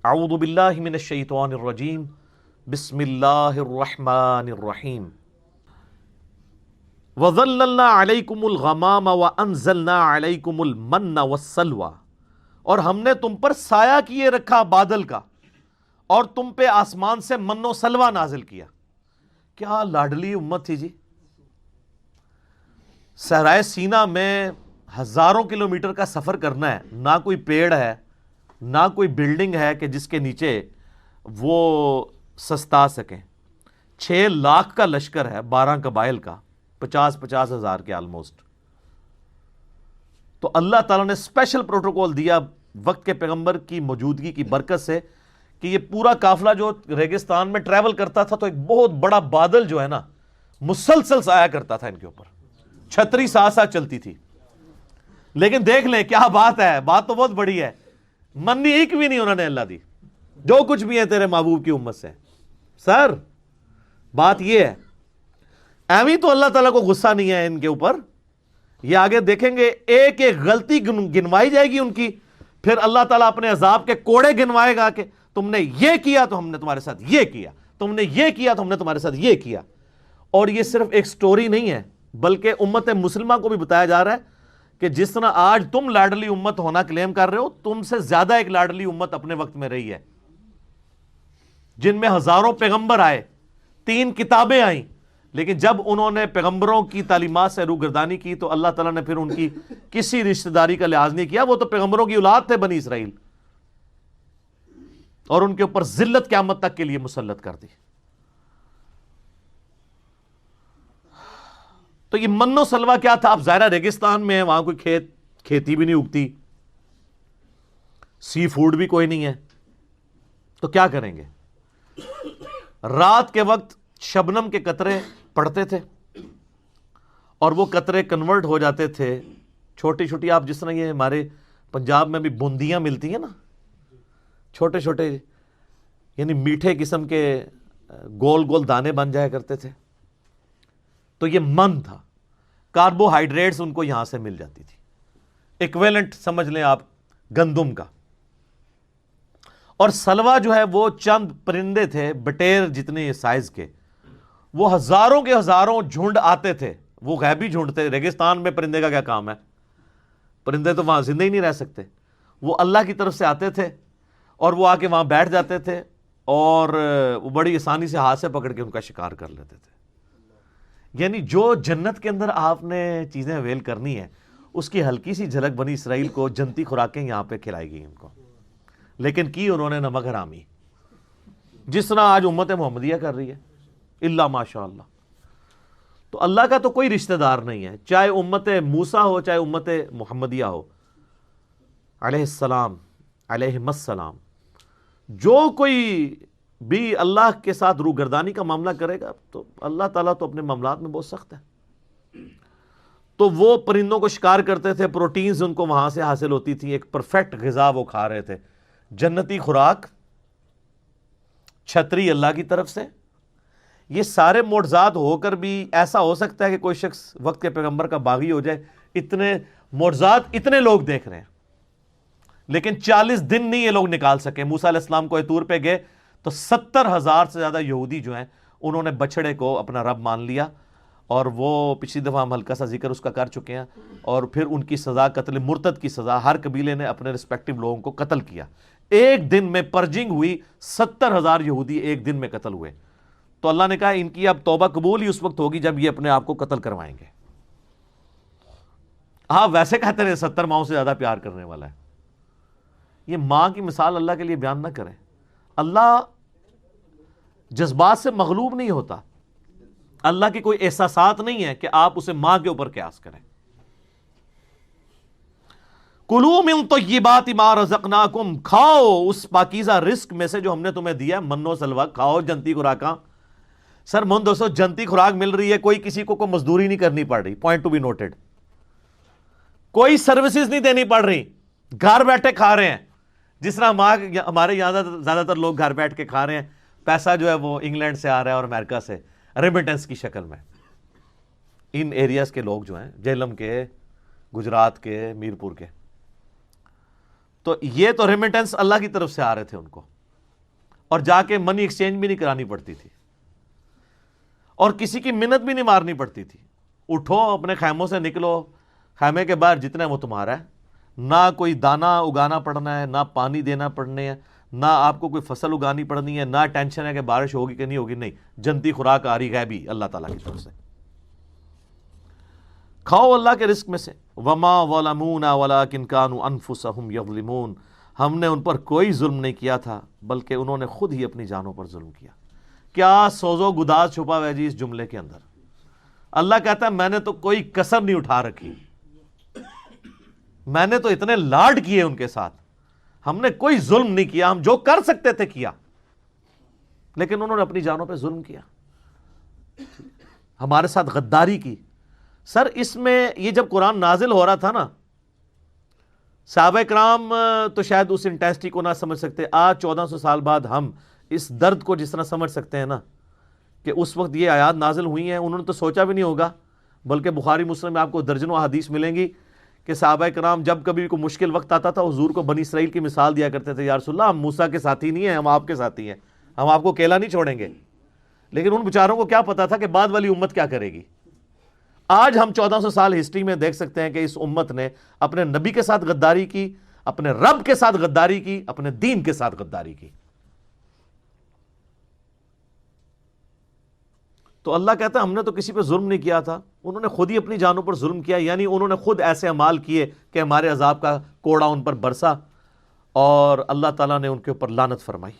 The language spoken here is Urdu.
اعوذ باللہ من الشیطان الرجیم بسم اللہ الرحمن الرحیم وَظَلَّلْنَا عَلَيْكُمُ الْغَمَامَ وَأَنزَلْنَا عَلَيْكُمُ الْمَنَّ وَالسَّلْوَىٰ، اور ہم نے تم پر سایہ کیے رکھا بادل کا، اور تم پہ آسمان سے من و سلوہ نازل کیا۔ کیا لاڈلی امت تھی جی۔ صحرائے سینا میں ہزاروں کلومیٹر کا سفر کرنا ہے، نہ کوئی پیڑ ہے نہ کوئی بلڈنگ ہے کہ جس کے نیچے وہ سستا سکیں۔ 6 لاکھ کا لشکر ہے، 12 قبائل کا، 50 ہزار کے آلموسٹ۔ تو اللہ تعالیٰ نے اسپیشل پروٹوکول دیا وقت کے پیغمبر کی موجودگی کی برکت سے کہ یہ پورا قافلہ جو ریگستان میں ٹریول کرتا تھا تو ایک بہت بڑا بادل جو ہے نا مسلسل سایہ کرتا تھا ان کے اوپر، چھتری ساتھ ساتھ چلتی تھی۔ لیکن دیکھ لیں کیا بات ہے، بات تو بہت بڑی ہے، منی ایک بھی نہیں انہوں نے اللہ دی، جو کچھ بھی ہے تیرے محبوب کی امت سے۔ سر بات یہ ہے، ایویں تو اللہ تعالیٰ کو غصہ نہیں ہے ان کے اوپر، یہ آگے دیکھیں گے ایک ایک غلطی گنوائی جائے گی ان کی، پھر اللہ تعالیٰ اپنے عذاب کے کوڑے گنوائے گا کہ تم نے یہ کیا تو ہم نے تمہارے ساتھ یہ کیا، تم نے یہ کیا تو ہم نے تمہارے ساتھ یہ کیا۔ اور یہ صرف ایک سٹوری نہیں ہے بلکہ امت مسلمہ کو بھی بتایا جا رہا ہے کہ جس طرح آج تم لاڈلی امت ہونا کلیم کر رہے ہو، تم سے زیادہ ایک لاڈلی امت اپنے وقت میں رہی ہے، جن میں ہزاروں پیغمبر آئے، 3 کتابیں آئیں، لیکن جب انہوں نے پیغمبروں کی تعلیمات سے روگردانی کی تو اللہ تعالیٰ نے پھر ان کی کسی رشتہ داری کا لحاظ نہیں کیا۔ وہ تو پیغمبروں کی اولاد تھے بنی اسرائیل، اور ان کے اوپر ذلت قیامت تک کے لیے مسلط کر دی۔ تو یہ من و سلوہ کیا تھا؟ اب ظاہرہ ریگستان میں ہے، وہاں کوئی کھیتی بھی نہیں اگتی، سی فوڈ بھی کوئی نہیں ہے، تو کیا کریں گے؟ رات کے وقت شبنم کے قطرے پڑتے تھے اور وہ قطرے کنورٹ ہو جاتے تھے چھوٹی چھوٹی، آپ جس طرح یہ ہمارے پنجاب میں بھی بوندیاں ملتی ہیں نا، چھوٹے چھوٹے یعنی میٹھے قسم کے گول گول دانے بن جایا کرتے تھے، تو یہ من تھا، کاربوہائیڈریٹس ان کو یہاں سے مل جاتی تھی، ایکویلنٹ سمجھ لیں آپ گندم کا۔ اور سلوہ جو ہے وہ چند پرندے تھے بٹیر جتنے سائز کے، وہ ہزاروں کے ہزاروں جھنڈ آتے تھے، وہ غیبی جھنڈ تھے۔ ریگستان میں پرندے کا کیا کام ہے؟ پرندے تو وہاں زندہ ہی نہیں رہ سکتے، وہ اللہ کی طرف سے آتے تھے اور وہ آ کے وہاں بیٹھ جاتے تھے اور وہ بڑی آسانی سے ہاتھ سے پکڑ کے ان کا شکار کر لیتے تھے۔ یعنی جو جنت کے اندر آپ نے چیزیں اویل کرنی ہے اس کی ہلکی سی جھلک بنی اسرائیل کو جنتی خوراکیں یہاں پہ کھلائی گئی ان کو، لیکن کی انہوں نے نمک حرامی، جس طرح آج امت محمدیہ کر رہی ہے، اللہ ماشاء اللہ۔ تو اللہ کا تو کوئی رشتہ دار نہیں ہے، چاہے امت موسیٰ ہو چاہے امت محمدیہ ہو، علیہ السلام علیہم السلام، جو کوئی بھی اللہ کے ساتھ روگردانی کا معاملہ کرے گا تو اللہ تعالیٰ تو اپنے معاملات میں بہت سخت ہے۔ تو وہ پرندوں کو شکار کرتے تھے، پروٹینز ان کو وہاں سے حاصل ہوتی تھی، ایک پرفیکٹ غذا وہ کھا رہے تھے، جنتی خوراک، چھتری اللہ کی طرف سے۔ یہ سارے معجزات ہو کر بھی ایسا ہو سکتا ہے کہ کوئی شخص وقت کے پیغمبر کا باغی ہو جائے؟ اتنے معجزات اتنے لوگ دیکھ رہے ہیں، لیکن 40 دن نہیں یہ لوگ نکال سکے۔ موسیٰ علیہ السلام کو طور پہ گئے تو 70,000 سے زیادہ یہودی جو ہیں انہوں نے بچڑے کو اپنا رب مان لیا، اور وہ پچھلی دفعہ ہم ہلکا سا ذکر اس کا کر چکے ہیں، اور پھر ان کی سزا قتل مرتد کی سزا، ہر قبیلے نے اپنے رسپیکٹو لوگوں کو قتل کیا۔ ایک دن میں پرجنگ ہوئی، 70,000 یہودی ایک دن میں قتل ہوئے۔ تو اللہ نے کہا ان کی اب توبہ قبول ہی اس وقت ہوگی جب یہ اپنے آپ کو قتل کروائیں گے۔ ہاں ویسے کہتے ہیں 70 ماؤں سے زیادہ پیار کرنے والا ہے۔ یہ ماں کی مثال اللہ کے لیے بیان نہ کریں، اللہ جذبات سے مغلوب نہیں ہوتا، اللہ کے کوئی احساسات نہیں ہے کہ آپ اسے ماں کے اوپر قیاس کریں۔ کلوا من طیبات ما رزقناکم، کھاؤ اس پاکیزہ رزق میں سے جو ہم نے تمہیں دیا، من و سلوہ کھاؤ، جنتی خوراکاں۔ سر من دوستو جنتی خوراک مل رہی ہے، کوئی کسی کو مزدوری نہیں کرنی پڑ رہی، پوائنٹ ٹو بی نوٹڈ، کوئی سروسز نہیں دینی پڑ رہی، گھر بیٹھے کھا رہے ہیں۔ جس طرح ہمارے یہاں زیادہ تر لوگ گھر بیٹھ کے کھا رہے ہیں، پیسہ جو ہے وہ انگلینڈ سے آ رہا ہے اور امریکہ سے ریمیٹنس کی شکل میں۔ ان ایریاز کے لوگ جو ہیں، جہلم کے، گجرات کے، میرپور کے، تو یہ تو ریمیٹنس اللہ کی طرف سے آ رہے تھے ان کو، اور جا کے منی ایکسچینج بھی نہیں کرانی پڑتی تھی، اور کسی کی منت بھی نہیں مارنی پڑتی تھی، اٹھو اپنے خیموں سے نکلو، خیمے کے باہر جتنا ہے وہ تمہارا ہے، نہ کوئی دانا اگانا پڑنا ہے، نہ پانی دینا پڑنے ہے، نہ آپ کو کوئی فصل اگانی پڑنی ہے، نہ ٹینشن ہے کہ بارش ہوگی کہ نہیں ہوگی، نہیں، جنتی خوراک آ رہی غیبی اللہ تعالیٰ کی طرف سے، کھاؤ اللہ کے رزق میں سے۔ وما ظلمونا ولکن کانوا انفسهم یظلمون، ہم نے ان پر کوئی ظلم نہیں کیا تھا بلکہ انہوں نے خود ہی اپنی جانوں پر ظلم کیا۔ کیا سوز و گداز چھپا ہوا ہے جی اس جملے کے اندر؟ اللہ کہتا ہے میں نے تو کوئی کسر نہیں اٹھا رکھی، میں نے تو اتنے لاڈ کیے ان کے ساتھ، ہم نے کوئی ظلم نہیں کیا، ہم جو کر سکتے تھے کیا، لیکن انہوں نے اپنی جانوں پہ ظلم کیا، ہمارے ساتھ غداری کی۔ سر اس میں یہ جب قرآن نازل ہو رہا تھا نا، صحابہ کرام تو شاید اس انٹیسٹی کو نہ سمجھ سکتے، آج 1400 سال بعد ہم اس درد کو جس طرح سمجھ سکتے ہیں نا، کہ اس وقت یہ آیات نازل ہوئی ہیں، انہوں نے تو سوچا بھی نہیں ہوگا، بلکہ بخاری مسلم میں آپ کو درجنوں احادیث ملیں گی کہ صحابہ کرام جب کبھی کوئی مشکل وقت آتا تھا حضور کو بنی اسرائیل کی مثال دیا کرتے تھے، یا رسول اللہ ہم موسیٰ کے ساتھی نہیں ہیں، ہم آپ کے ساتھی ہیں، ہم آپ کو اکیلا نہیں چھوڑیں گے۔ لیکن ان بیچاروں کو کیا پتا تھا کہ بعد والی امت کیا کرے گی۔ آج ہم 1400 سال ہسٹری میں دیکھ سکتے ہیں کہ اس امت نے اپنے نبی کے ساتھ غداری کی، اپنے رب کے ساتھ غداری کی، اپنے دین کے ساتھ غداری کی۔ تو اللہ کہتا ہے ہم نے تو کسی پہ ظلم نہیں کیا تھا، انہوں نے خود ہی اپنی جانوں پر ظلم کیا، یعنی انہوں نے خود ایسے اعمال کیے کہ ہمارے عذاب کا کوڑا ان پر برسا اور اللہ تعالیٰ نے ان کے اوپر لعنت فرمائی۔